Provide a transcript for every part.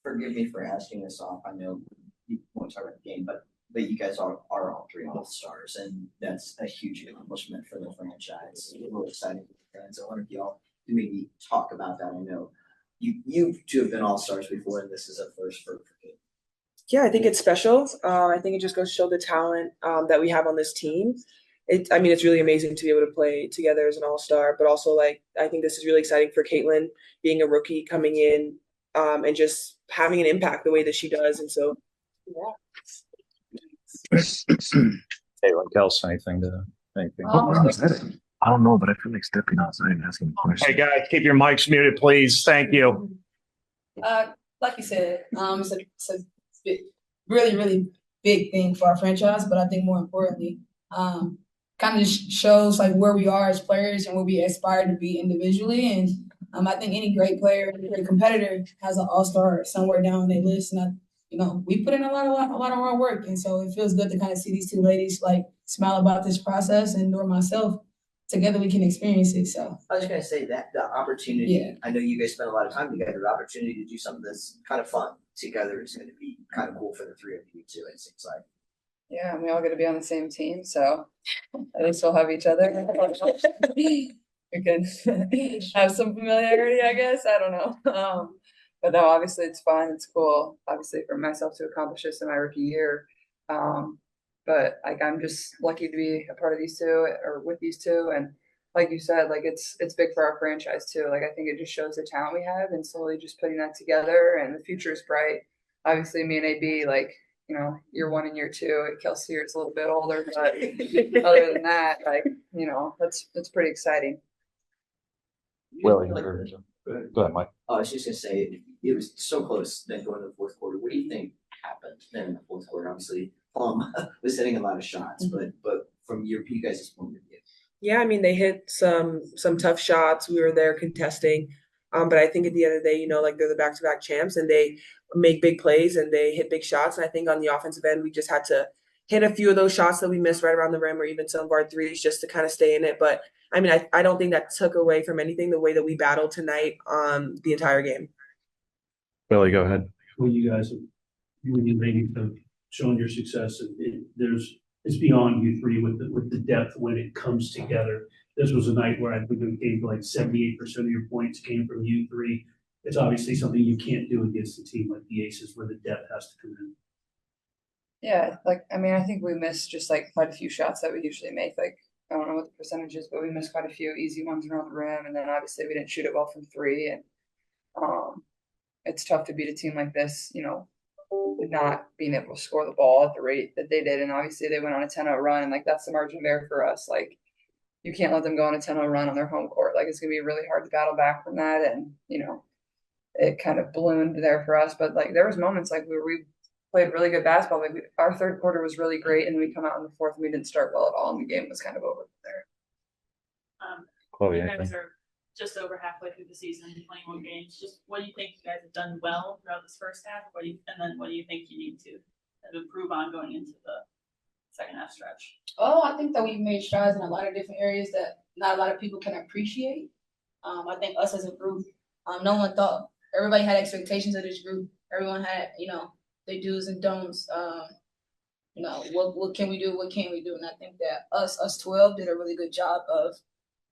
forgive me for asking this off. I know you won't talk about the game, but you guys are all three All-Stars, and that's a huge accomplishment for the franchise. It's really exciting for fans. I wonder if y'all can maybe talk about that. I know you two have been All-Stars before, and this is a first for you. Yeah, I think it's special. I think it just goes to show the talent that we have on this team. It's really amazing to be able to play together as an all-star, but also like I think this is really exciting for Caitlin being a rookie coming in and just having an impact the way that she does. And so, yeah. Caitlin, Kelsey, anything? I don't know, but I feel like stepping outside and asking a question. Hey guys, keep your mics muted, please. Thank you. Like you said, it's a really, really big thing for our franchise, but I think more importantly, kind of shows like where we are as players and where we aspire to be individually. And I think any great player, any great competitor has an all-star somewhere down their list. And we put in a lot of hard work, and so it feels good to kind of see these two ladies like smile about this process, and nor myself. Together we can experience it. So I was just gonna say that the opportunity. Yeah. I know you guys spend a lot of time together. The opportunity to do something that's kind of fun together is going to be kind of cool for the three of you too. It seems like. Yeah, and we all get to be on the same team, so at least we'll have each other. We can have some familiarity, I guess. I don't know. But no, obviously it's fun. It's cool, obviously, for myself to accomplish this in my rookie year. But like I'm just lucky to be a part of these two or with these two. And like you said, like it's big for our franchise too. Like I think it just shows the talent we have and slowly just putting that together, and the future is bright. Obviously me and AB, like, year one and year two. Kelsey is a little bit older, but other than that, like, that's pretty exciting. Willie, go ahead, Mike. I was just gonna say it was so close then going to the fourth quarter. What do you think happened then in the fourth quarter? Obviously, was hitting a lot of shots, but from you guys' point of view. Yeah, they hit some tough shots. We were there contesting. But I think at the end of the day, like they're the back-to-back champs and they make big plays and they hit big shots. And I think on the offensive end, we just had to hit a few of those shots that we missed right around the rim or even some of our threes just to kind of stay in it. But I don't think that took away from anything, the way that we battled tonight the entire game. Billy, go ahead. Well, you guys ladies have shown your success. It's beyond you three with the depth when it comes together. This was a night where I think it came like 78% of your points came from you three. It's obviously something you can't do against a team like the Aces where the depth has to come in. Yeah, I think we missed just like quite a few shots that we usually make. Like, I don't know what the percentage is, but we missed quite a few easy ones around the rim. And then obviously we didn't shoot it well from three. And it's tough to beat a team like this, not being able to score the ball at the rate that they did. And obviously they went on a 10-0 run, and like that's the margin of error for us. Like, you can't let them go on a 10-0 run on their home court. Like, it's going to be really hard to battle back from that. And, it kind of ballooned there for us. But, like, there was moments, like, where we played really good basketball. Like, our third quarter was really great, and we come out in the fourth, and we didn't start well at all, and the game was kind of over from there. Chloe, you guys are just over halfway through the season, 21 games. Just what do you think you guys have done well throughout this first half? What do you think you need to improve on going into the second half stretch? Oh, I think that we've made strides in a lot of different areas that not a lot of people can appreciate. I think us as a group, no one thought, everybody had expectations of this group. Everyone had, their do's and don'ts. What can we do? What can't we do? And I think that us 12 did a really good job of,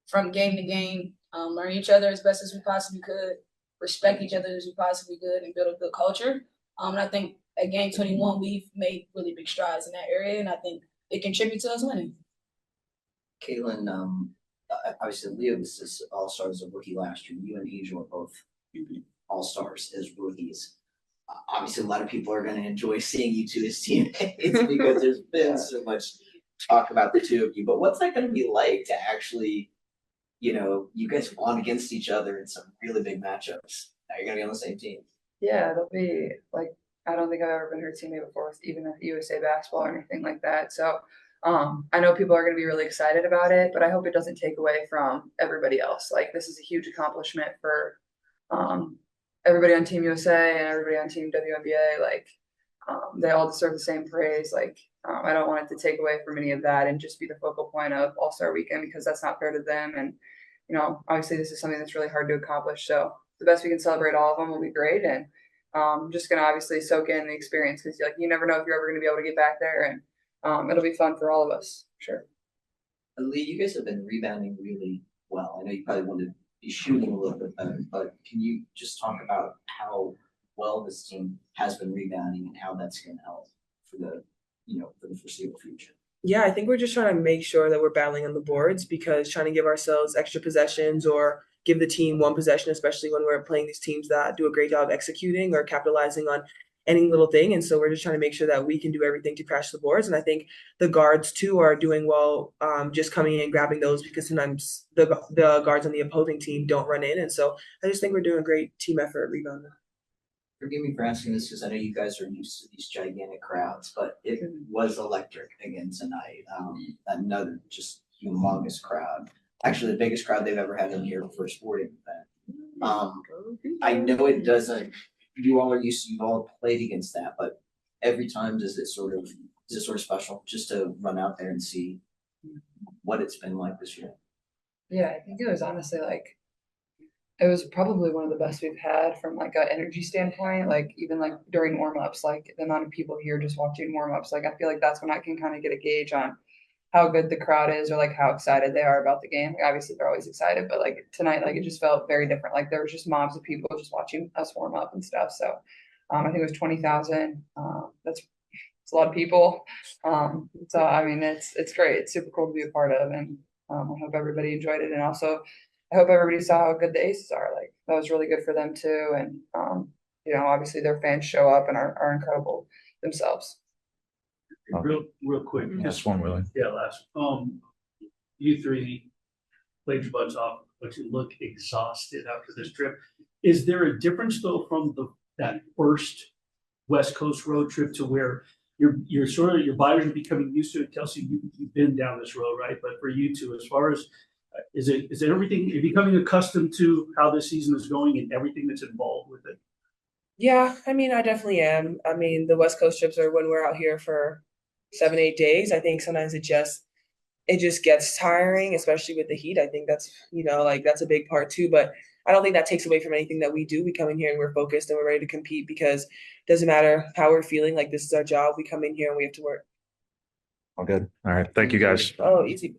from game to game, learn each other as best as we possibly could, respect each other as we possibly could, and build a good culture. And I think at game 21, we've made really big strides in that area, and I think it contributes to us winning. Caitlin, obviously Aliyah was just All-Stars as a rookie last year. You and Angel are both All-Stars as rookies. Obviously, a lot of people are going to enjoy seeing you two as teammates because there's been so much talk about the two of you. But what's that going to be like to actually, you guys have gone against each other in some really big matchups. Now you're going to be on the same team. Yeah, it'll be like, I don't think I've ever been her teammate before, even with USA basketball or anything like that. So I know people are going to be really excited about it, but I hope it doesn't take away from everybody else. Like, this is a huge accomplishment for everybody on Team USA and everybody on Team WNBA. Like, they all deserve the same praise. Like, I don't want it to take away from any of that and just be the focal point of All-Star Weekend, because that's not fair to them. And, obviously this is something that's really hard to accomplish. So the best we can celebrate all of them will be great. And just gonna obviously soak in the experience because like you never know if you're ever gonna be able to get back there, and it'll be fun for all of us, sure. Lee, you guys have been rebounding really well. I know you probably want to be shooting a little bit better, but can you just talk about how well this team has been rebounding and how that's going to help for the foreseeable future? Yeah, I think we're just trying to make sure that we're battling on the boards because trying to give ourselves extra possessions or give the team one possession, especially when we're playing these teams that do a great job executing or capitalizing on any little thing. And so we're just trying to make sure that we can do everything to crash the boards. And I think the guards too are doing well, just coming in, grabbing those because sometimes the guards on the opposing team don't run in. And so I just think we're doing a great team effort at rebounding. Forgive me for asking this because I know you guys are used to these gigantic crowds, but it was electric again tonight. Another just humongous crowd. Actually, the biggest crowd they've ever had in here for a sporting event. I know it doesn't. You all are used to. You've all played against that, but every time is it sort of special just to run out there and see what it's been like this year? Yeah, I think it was honestly like it was probably one of the best we've had from like an energy standpoint. Like even like during warm-ups, like the amount of people here just watching warm-ups, like I feel like that's when I can kind of get a gauge on how good the crowd is or like how excited they are about the game. Like, obviously they're always excited, but like tonight, like it just felt very different. Like there was just mobs of people just watching us warm up and stuff. So I think it was 20,000. That's a lot of people. So I mean it's great. It's super cool to be a part of, and I hope everybody enjoyed it. And also I hope everybody saw how good the Aces are. Like that was really good for them too. And obviously their fans show up and are incredible themselves. Real quick. Just one, Willie. Yeah, last. You three played your butts off, but you look exhausted after this trip. Is there a difference though from that first West Coast road trip to where you're sort of your bodies are becoming used to it? Kelsey, you've been down this road, right? But for you two, as far as is it everything? You're becoming accustomed to how this season is going and everything that's involved with it. Yeah, I mean, I definitely am. I mean, the West Coast trips are when we're out here for 7, 8 days. I think sometimes it just gets tiring, especially with the heat. I think that's that's a big part too. But I don't think that takes away from anything that we do. We come in here and we're focused and we're ready to compete because it doesn't matter how we're feeling. Like this is our job. We come in here and we have to work. All good. All right. Thank you guys. Oh, easy.